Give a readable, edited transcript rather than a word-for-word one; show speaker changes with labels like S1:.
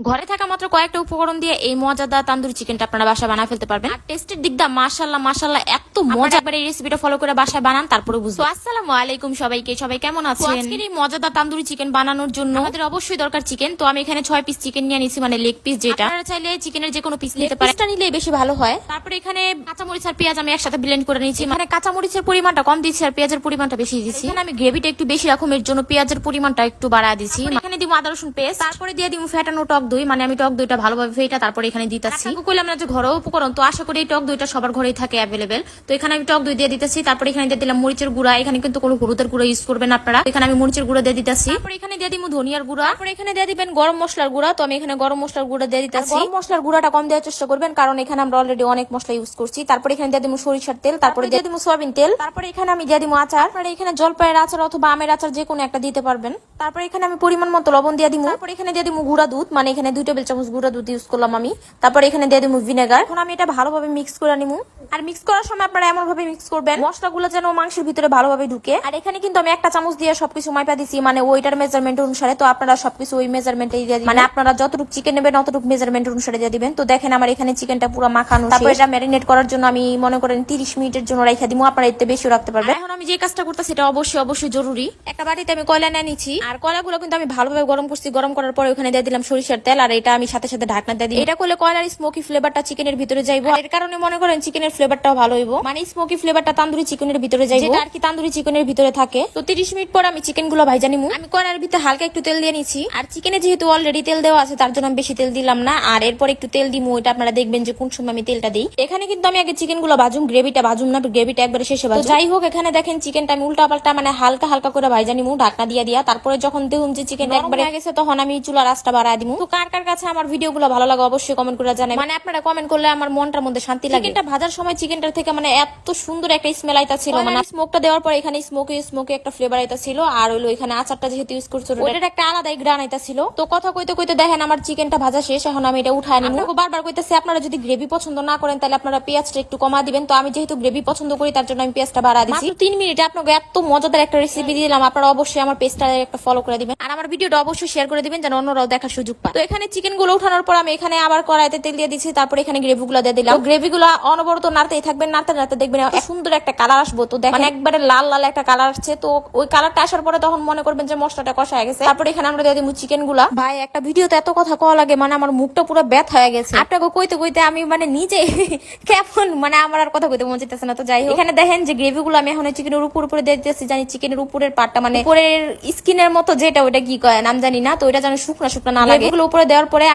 S1: ঘরে থাকা মাত্র কয়েকটা উপকরণ দিয়ে এই মজাদার তান্দুরি চিকেনটা আপনারা বাসায় বানায় ফেলতে পারবেন। আর টেস্টের দিক দিয়ে মাশাআল্লাহ মাশাআল্লাহ এত মজা। একবার এই রেসিপিটা ফলো করে বাসায় বানান, তারপরে বুঝবেন। আসসালামু আলাইকুম সবাইকে, সবাই কেমন আছেন? আজকের এই মজাদার তান্দুরি চিকেন বানানোর জন্য আমাদের অবশ্যই দরকার চিকেন। তো আমি এখানে 6 পিস চিকেন নিয়ে নিয়েছি, মানে লেগ পিস যেটা। আপনারা চাইলে চিকেনের যে কোনো পিস নিতে পারেন, পিসটা নিলে বেশি ভালো হয়। তারপরে এখানে কাঁচামরিচ আর পেঁয়াজ আমি একসাথে ব্লেন্ড করে নিয়েছি। মানে কাঁচামরিচের পরিমাণটা কম দিয়েছি আর পেঁয়াজের পরিমাণটা বেশি দিয়েছি। এখানে আমি গ্রেভিটা একটু বেশি রাখুম, এর জন্য পেঁয়াজের পরিমাণটা একটু বাড়ায় দিয়েছি। এখানে দিব আদা রসুন পেস্ট, তারপরে দিয়ে দিব ফেটানো টক দই। মানে আমি টক দইটা ভালোভাবে ফেটা তারপরে এখানে দিতেছি। কইলাম না যে ঘরোয়া উপকরণ, তো আশা করি এই টক দইটা সবার ঘরেই থাকে অ্যাভেলেবেল। তো এখানে আমি টক দই দিয়ে দিতেছি। তারপরে এখানে দিয়ে দিলাম মরিচের গুঁড়া। এখানে কিন্তু কোনো হলুদের গুঁড়া ইউজ করবেন আপনারা। এখানে আমি মরিচের গুঁড়া দিয়ে দিতেছি। তারপরে এখানে দিয়ে দিব ধনিয়ার গুঁড়া। তারপরে এখানে দিয়ে দিবেন গরম মশলার গুঁড়া। তো আমি এখানে গরম মশলার গুঁড়া দিয়ে দিতেছি। গরম মশলার গুঁড়াটা কম দেওয়ার চেষ্টা করবেন, কারণ এখানে আমরা অলরেডি অনেক মশলা ইউজ করছি। তারপরে এখানে দিয়ে দিব সরিষার তেল, তারপরে দিয়ে দিব সয়াবিন তেল। তারপরে এখানে আমি দিয়ে দিব আচার। তারপরে এখানে জলপাইয়ের আচার অথবা আমের আচার যে কোনো একটা দিতে পারবেন। তারপরে এখানে আমি পরিমাণ মতো লবণ দিয়ে দিব। তারপরে এখানে দিয়ে দিব গুঁড়া দুধ, মানে এখানে 2 টেবিল চামচ গুঁড়া দুধ ইউজ করলাম আমি। তারপরে এখানে দিয়ে দিব ভিনেগার। এখন আমি এটা ভালোভাবে মিক্স করে নিব। আর মিক্স করার সময় আপনারা এমন ভাবে মিক্স করবেন মশলাগুলো যেন মাংসের ভিতরে ভালোভাবে ঢুকে। আর এখানে কিন্তু আমি একটা চামচ দিয়ে সবকিছু মাইপা দিছি, মানে ওইটার মেজারমেন্ট অনুসারে। তো আপনারা সবকিছু ওই মেজারমেন্টে দিয়ে দিবেন, মানে আপনারা যতটুকু চিকেন নেবেন অতটুকু মেজারমেন্ট অনুসারে দিয়ে দিবেন। তো দেখেন আমার এখানে চিকেনটা পুরো মাখানো। তারপর এটা ম্যারিনেট করার জন্য আমি মনে করেন 30 মিনিটের জন্য রাখা দিব। আপনারা এতে বেশি রাখতে পারবেন। এখন আমি যে কাজটা করতেছি সেটা অবশ্যই জরুরি। একটা বাটিতে আমি কয়লা নিয়ে নিচ্ছি, আর কয়লাগুলো কিন্তু আমি ভালোভাবে গরম করছি। গরম করার পরে ওখানে দিয়ে দিলাম সরিষার তেল, আর এটা আমি সাথে সাথে ঢাকনা দিয়ে দিই। এটা করলে কয়লার স্মোকি ফ্লেভারটা চিকেনের ভিতরে যাইবো। এর কারণে মনে করেন চিকেনের ফ্লেভারটাও ভালো হইব, মানে স্মোকি ফ্লেভারটা তান্দুরি চিকেনের ভিতরে যাইবো, যেটা আর কি তান্দুরি চিকেনের ভিতরে থাকে। তো 30 মিনিট পর আমি চিকেন গুলো ভাইজা নিমু। আমি কয়লার ভিতরে হালকা একটু তেল দিয়ে নিছি, আর চিকেনে যেহেতু অলরেডি তেল দেওয়া আছে তার জন্য আমি বেশি তেল দিলাম না। আর এরপর একটু তেল দিমু, ওইটা আপনারা দেখবেন যে কোন সময় আমি তেলটা দিই। এখানে কিন্তু আমি আগে চিকেন গুলো ভাজুম, গ্রেভিটা ভাজুম না, গ্রেভিটা একবারে শেষে ভাজুম। যাই হোক, এখানে দেখেন চিকেনটা আমি উল্টা পাল্টা মানে হালকা হালকা করে ভাইজা নিমু ঢাকনা দিয়া। তারপরে যখন দেখুন যে চিকেন একবারে হয়ে গেছে তখন আমি চুলার আঁচটা বাড়ায় দিমু। তো কার কার কাছে আমার ভিডিও গুলো ভালো লাগে অবশ্যই কমেন্ট করে জানাবেন। মানে আপনারা কমেন্ট করলে আমার মনটার মধ্যে শান্তি লাগে। চিকেনটা ভাজার সময় চিকেনটার থেকে মানে এত সুন্দর একটা স্মেল আইতা ছিল, মানে স্মোকটা দেওয়ার পর এখানে স্মোকি একটা ফ্লেভার আইতা ছিল। আর হইলো এখানে আচারটা যেহেতু ইউজ করছো ওটার একটা আলাদাই গ্রান আইতা ছিল। তো কথা কইতে কইতে দেখেন আমার চিকেনটা ভাজা শেষ। এখন আমি এটা উঠায় নিব। বারবার কইতেছি আপনারা যদি গ্রেভি পছন্দ না করেন তাহলে আপনারা পেঁয়াজটা একটু কমা দিবেন। তো আমি যেহেতু গ্রেভি পছন্দ করি তার জন্য আমি পেঁয়াজটা বাড়া দিছি। 3 মিনিটে আপনাকে এত মজাদার একটা রেসিপি দিলাম। আপনারা অবশ্যই আমার পেজটা একটা ফলো করে দিবেন, আর আমার ভিডিওটা অবশ্যই শেয়ার করে দিবেন যেন অন্যরাও দেখার সুযোগ পায়। তো এখানে চিকেন গুলো উঠানোর পর আমি এখানে আবার কড়াইতে তেল দিয়ে দিচ্ছি। তারপর এখানে গ্রেভি গুলো দিয়ে দিলাম। গ্রেভি গুলো অনবরত নাড়তেই থাকবেন, নাড়তে দেখবেন সুন্দর একটা কালার আসবো। তো দেখেন একবারে লাল লাল একটা কালার আসছে। তো ওই কালারটা আসার পরে তখন মনে করবেন যে মশলাটা কষা হয়ে গেছে। তারপর এখানে আমরা দিয়ে দিব চিকেন গুলা। ভাই একটা ভিডিওতে এত কথা কওয়া লাগে, মানে আমার মুখটা পুরো ব্যথা হয়ে গেছে। আপনাকে কইতে কইতে আমি মানে নিজে কেমন মানে আমার আর কথা কইতে মন চাইতেছে না। তো যাই হোক, এখানে দেখেন যে গ্রেভি গুলো আমি এখন চিকেনের উপরে দিয়ে দিতেছি। জানি চিকেনের উপরের পার্টটা মানে উপরের স্কিনের মতো যেটা ওইটা কি কয় নাম জানি না, তো ওইটা যেন শুকনা না লাগে। এগুলো উপরে দেওয়ার পরে